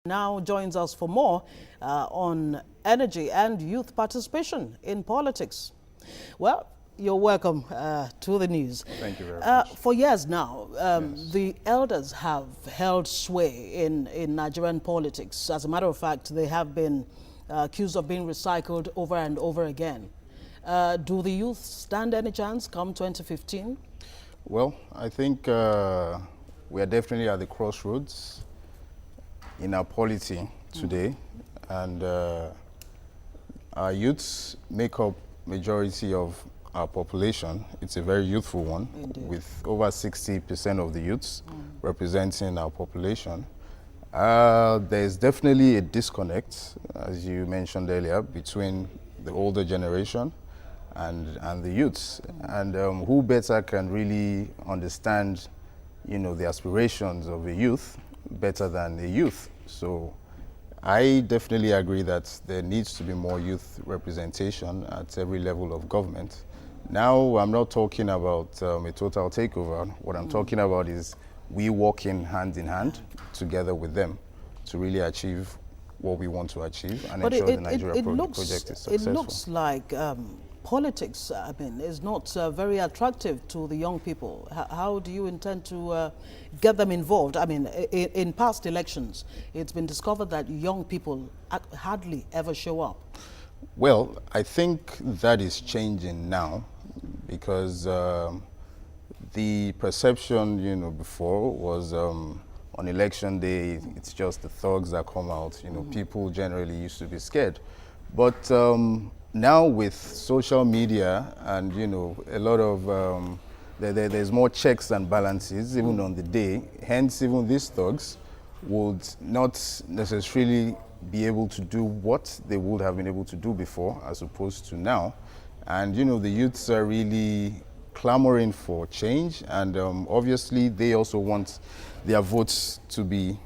Now joins us for more on energy and youth participation in politics. Well, you're welcome to the news. Thank you very much. For years now, Yes. the elders have held sway in Nigerian politics. As a matter of fact, they have been accused of being recycled over and over again. Do the youth stand any chance come 2015? Well, I think we are definitely at the crossroads in our polity today, and our youths make up majority of our population. It's a very youthful one. Indeed. With over 60% of the youths representing our population. There's definitely a disconnect, as you mentioned earlier, between the older generation and the youths. And who better can really understand, the aspirations of a youth better than a youth? So I definitely agree that there needs to be more youth representation at every level of government. Now, I'm not talking about a total takeover. What I'm talking about is we working hand in hand together with them to really achieve what we want to achieve and ensure the Nigeria project is successful. It looks like politics, is not very attractive to the young people. How do you intend to get them involved? In past elections, it's been discovered that young people hardly ever show up. Well, I think that is changing now because the perception, before was on election day, it's just the thugs that come out. People generally used to be scared. But now with social media and, a lot of, there's more checks and balances even on the day. Hence, even these thugs would not necessarily be able to do what they would have been able to do before as opposed to now. And, the youths are really clamoring for change, and obviously they also want their votes to be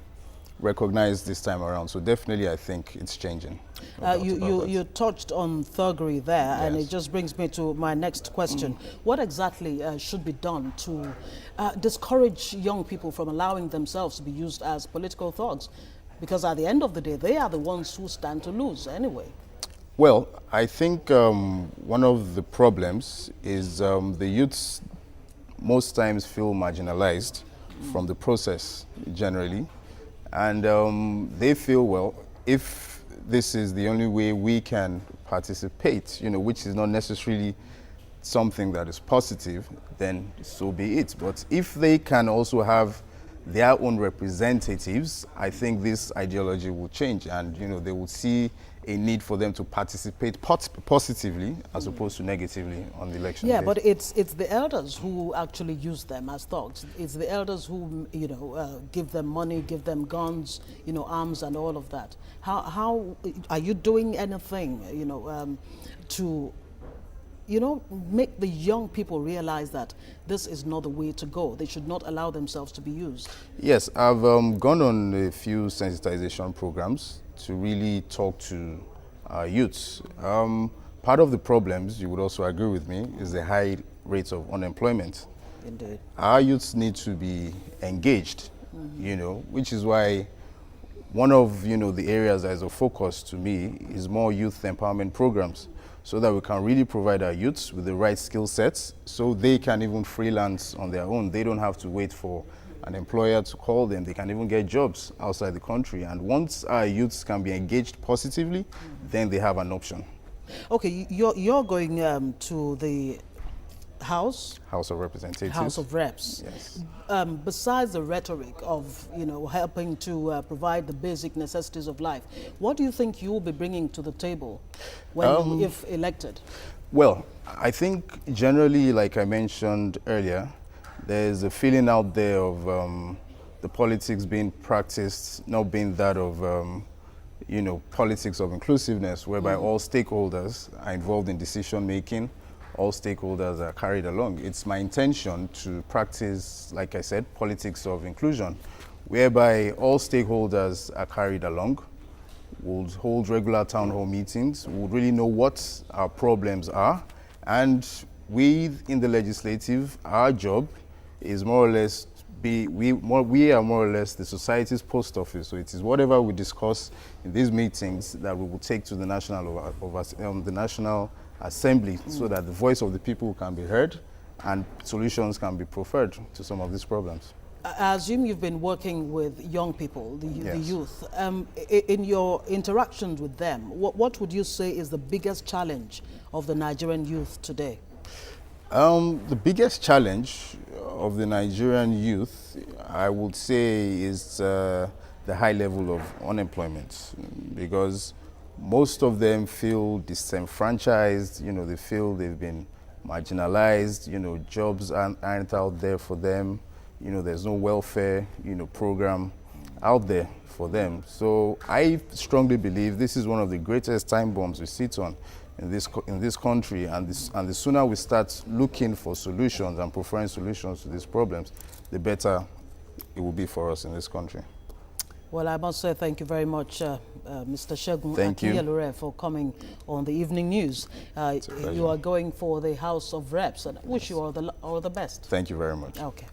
recognized this time around. So definitely I think it's changing. You touched on thuggery there, and Yes. it just brings me to my next question. What exactly should be done to discourage young people from allowing themselves to be used as political thugs? Because at the end of the day, they are the ones who stand to lose anyway. Well, I think one of the problems is the youths most times feel marginalized from the process generally. And they feel, well, if this is the only way we can participate, which is not necessarily something that is positive, then so be it. But if they can also have their own representatives, I think this ideology will change, and they will see a need for them to participate positively as opposed to negatively on the election day. But it's the elders who actually use them as thugs. It's the elders who give them money, give them guns, arms, and all of that. How are you doing anything to make the young people realize that this is not the way to go? They should not allow themselves to be used. Yes, I've gone on a few sensitization programs to really talk to youths. Part of the problems, you would also agree with me, is the high rates of unemployment. Indeed. Our youths need to be engaged, which is why one of the areas that is a focus to me is more youth empowerment programs, so that we can really provide our youths with the right skill sets so they can even freelance on their own. They don't have to wait for an employer to call them. They can even get jobs outside the country. And once our youths can be engaged positively, then they have an option. Okay, you're going to the House House of Representatives. House of Reps. Yes. Besides the rhetoric of helping to provide the basic necessities of life, what do you think you will be bringing to the table when if elected? Well, I think generally, like I mentioned earlier, there's a feeling out there of the politics being practiced not being that of politics of inclusiveness, whereby all stakeholders are involved in decision making. All stakeholders are carried along. It's my intention to practice, like I said, politics of inclusion, whereby all stakeholders are carried along. We'll hold regular town hall meetings. We'll really know what our problems are. And we in the legislative, our job is more or less we are more or less the society's post office. So it is whatever we discuss in these meetings that we will take to the the National Assembly, so that the voice of the people can be heard and solutions can be preferred to some of these problems. I assume you've been working with young people, the Yes. youth. In your interactions with them, what would you say is the biggest challenge of the Nigerian youth today? The biggest challenge of the Nigerian youth, I would say, is the high level of unemployment, because most of them feel disenfranchised. They feel they've been marginalized. Jobs aren't out there for them. There's no welfare, program out there for them. So I strongly believe this is one of the greatest time bombs we sit on in this country, and the sooner we start looking for solutions and preferring solutions to these problems, the better it will be for us in this country. Well, I must say thank you very much, Mr. Segun Thank you. Akinyelure, for coming on the evening news. It's a pleasure. You are going for the House of Reps, and I wish you all the best. Thank you very much. Okay.